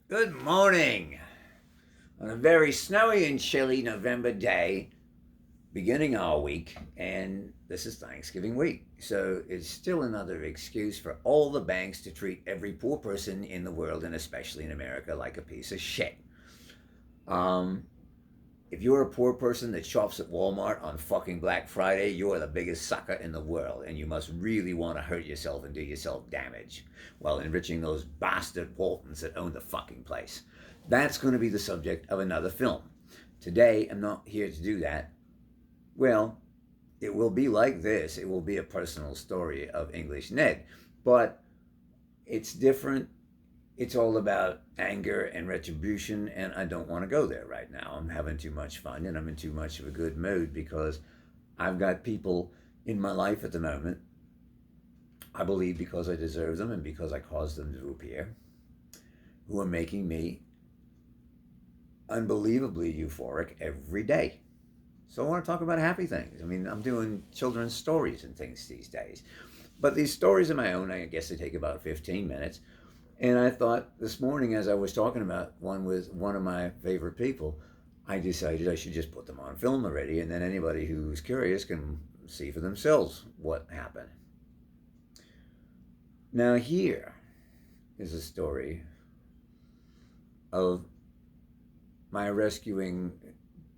Good morning. On a very snowy and chilly November day, beginning our week, and this is Thanksgiving week. So it's still another excuse for all the banks to treat every poor person in the world, and especially in America, like a piece of shit. Um, if you're a poor person that shops at Walmart on fucking Black Friday, you're the biggest sucker in the world, and you must really want to hurt yourself and do yourself damage while enriching those bastard Waltons that own the fucking place. That's going to be the subject of another film. Today, I'm not here to do that. Well, it will be like this. It will be a personal story of English Ned, but it's different. It's all about anger and retribution, and I don't want to go there right now. I'm having too much fun and I'm in too much of a good mood because I've got people in my life at the moment, I believe because I deserve them and because I caused them to appear, who are making me unbelievably euphoric every day. So I want to talk about happy things. I mean, I'm doing children's stories and things these days. But these stories are my own. I guess they take about 15 minutes. And I thought this morning, as I was talking about one with one of my favorite people, I decided I should just put them on film already, and then anybody who's curious can see for themselves what happened. Now, here is a story of my rescuing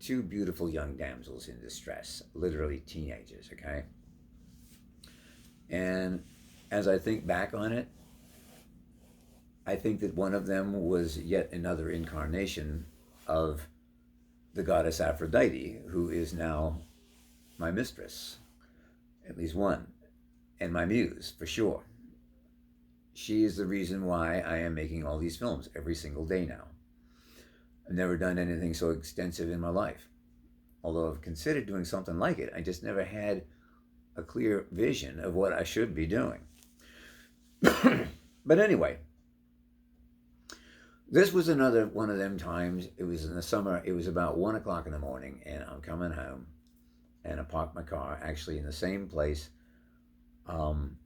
two beautiful young damsels in distress, literally teenagers, okay? And as I think back on it, I think that one of them was yet another incarnation of the goddess Aphrodite, who is now my mistress, at least one, and my muse, for sure. She is the reason why I am making all these films every single day now. I've never done anything so extensive in my life. Although I've considered doing something like it, I just never had a clear vision of what I should be doing. But anyway, this was another one of them times. It was in the summer. It was about 1 o'clock in the morning, and I'm coming home, and I parked my car actually in the same place um,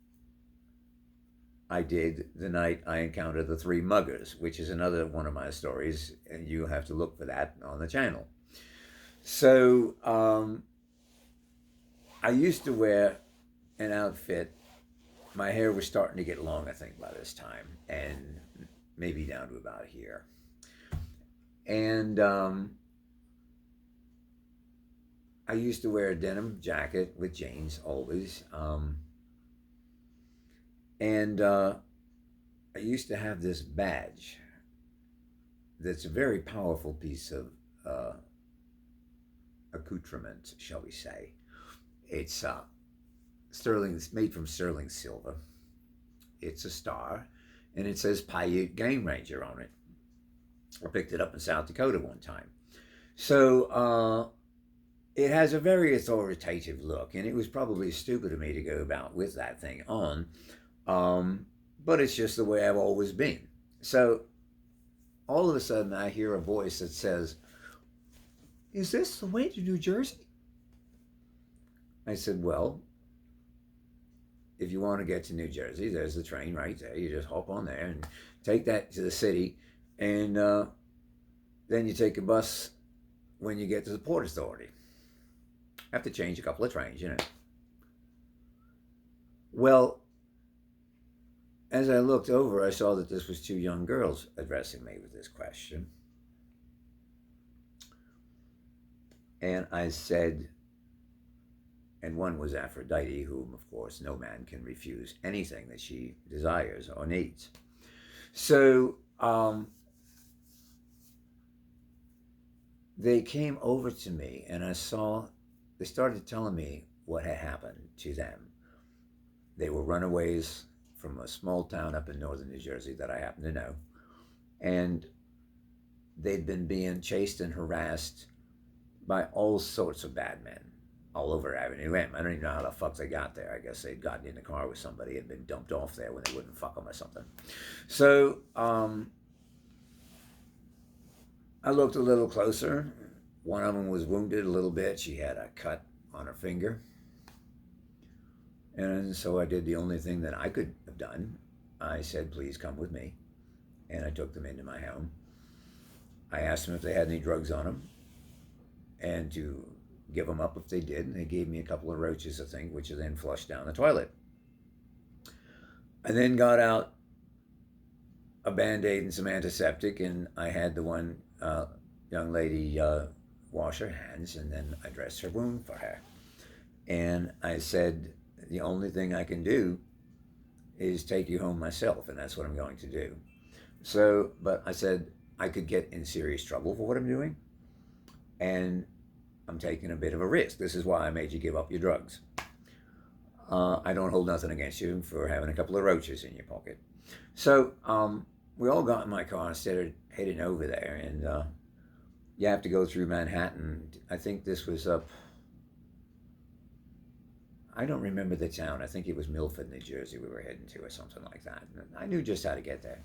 I did the night I encountered the three muggers, which is another one of my stories, and you have to look for that on the channel. So I used to wear an outfit. My hair was starting to get long, I think, by this time, and maybe down to about here. And I used to wear a denim jacket with jeans always. And I used to have this badge that's a very powerful piece of accoutrement, shall we say. It's sterling, it's made from sterling silver. It's a star, and it says Paiute Game Ranger on it. I picked it up in South Dakota one time. So it has a very authoritative look, and it was probably stupid of me to go about with that thing on, but it's just the way I've always been. So all of a sudden, I hear a voice that says, "Is this the way to New Jersey?" I said, "Well, if you want to get to New Jersey, there's the train right there. You just hop on there and take that to the city, and then you take a bus when you get to the Port Authority. Have to change a couple of trains, you know." Well, as I looked over, I saw that this was two young girls addressing me with this question. And I said, and one was Aphrodite, whom, of course, no man can refuse anything that she desires or needs. So they came over to me, and they started telling me what had happened to them. They were runaways from a small town up in northern New Jersey that I happen to know. And they'd been being chased and harassed by all sorts of bad men all over Avenue M. I don't even know how the fuck they got there. I guess they'd gotten in the car with somebody and been dumped off there when they wouldn't fuck them or something. So I looked a little closer. One of them was wounded a little bit. She had a cut on her finger. And so I did the only thing that I could have done. I said, "Please come with me." and I took them into my home. I asked them if they had any drugs on them and to give them up if they did, and they gave me a couple of roaches, I think, which I then flushed down the toilet. I then got out a Band-Aid and some antiseptic, and I had the one young lady wash her hands, and then I dressed her wound for her. And I said, the only thing I can do is take you home myself, and that's what I'm going to do. So, but I said I could get in serious trouble for what I'm doing, and I'm taking a bit of a risk. This is why I made you give up your drugs. I don't hold nothing against you for having a couple of roaches in your pocket. So we all got in my car and started heading over there, and you have to go through Manhattan. I think this was up, I don't remember the town. I think it was Milford, New Jersey we were heading to or something like that. And I knew just how to get there.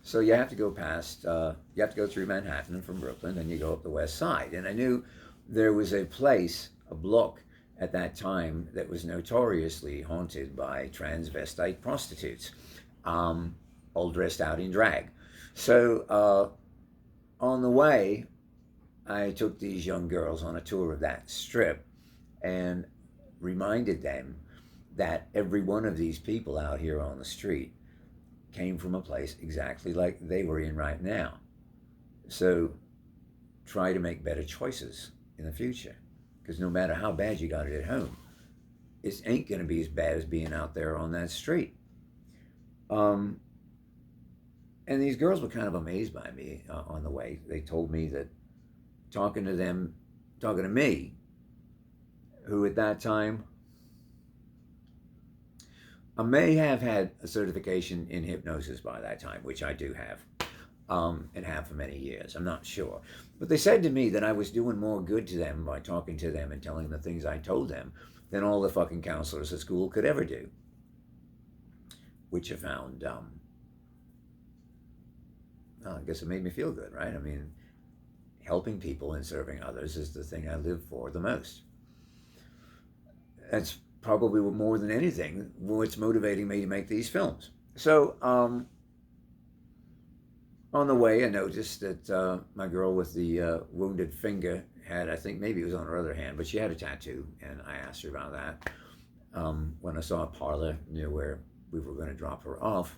So you have to go past, you have to go through Manhattan from Brooklyn, and you go up the west side. And I knew there was a place, a block at that time that was notoriously haunted by transvestite prostitutes, all dressed out in drag. So on the way, I took these young girls on a tour of that strip and reminded them that every one of these people out here on the street came from a place exactly like they were in right now. So try to make better choices in the future, because no matter how bad you got it at home, it ain't going to be as bad as being out there on that street. And these girls were kind of amazed by me on the way. They told me that talking to me, who at that time, I may have had a certification in hypnosis by that time, which I do have, and have for many years. I'm not sure. But they said to me that I was doing more good to them by talking to them and telling the things I told them than all the fucking counselors at school could ever do, which I found, well, I guess it made me feel good, right? I mean, helping people and serving others is the thing I live for the most. That's probably more than anything what's motivating me to make these films. So on the way, I noticed that my girl with the wounded finger had, I think maybe it was on her other hand, but she had a tattoo, and I asked her about that when I saw a parlor near where we were going to drop her off.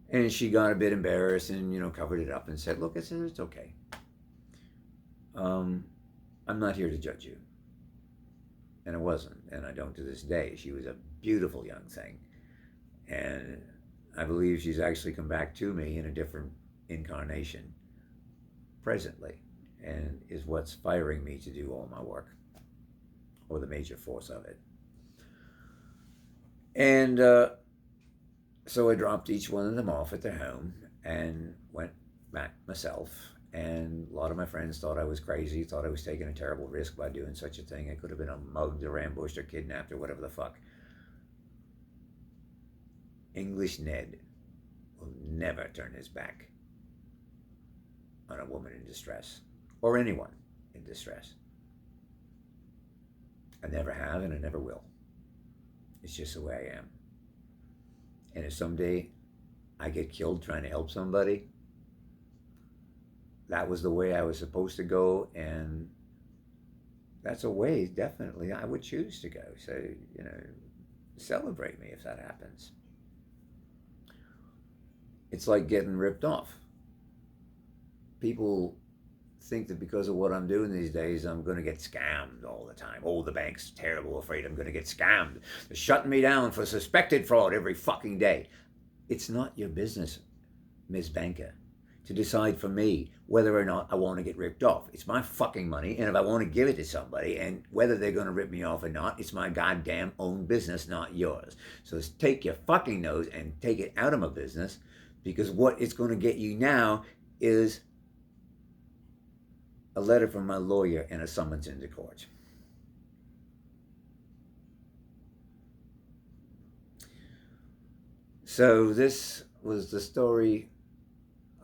And she got a bit embarrassed and, covered it up and said, look, I said, it's okay. I'm not here to judge you. And I wasn't, and I don't to this day. She was a beautiful young thing. And I believe she's actually come back to me in a different incarnation presently, and is what's firing me to do all my work, or the major force of it. And so I dropped each one of them off at their home and went back myself. And a lot of my friends thought I was crazy, thought I was taking a terrible risk by doing such a thing. I could have been mugged or ambushed or kidnapped or whatever the fuck. English Ned will never turn his back on a woman in distress, or anyone in distress. I never have, and I never will. It's just the way I am. And if someday I get killed trying to help somebody, that was the way I was supposed to go, and that's a way definitely I would choose to go. So, celebrate me if that happens. It's like getting ripped off. People think that because of what I'm doing these days, I'm going to get scammed all the time. Oh, the bank's terrible, afraid I'm going to get scammed. They're shutting me down for suspected fraud every fucking day. It's not your business, Ms. Banker, to decide for me whether or not I want to get ripped off. It's my fucking money, and if I want to give it to somebody, and whether they're going to rip me off or not, it's my goddamn own business, not yours. So take your fucking nose and take it out of my business, because what it's going to get you now is a letter from my lawyer and a summons into court. So this was the story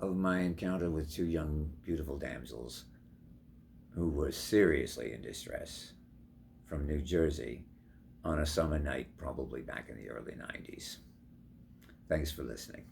of my encounter with two young, beautiful damsels who were seriously in distress from New Jersey on a summer night, probably back in the early 90s. Thanks for listening.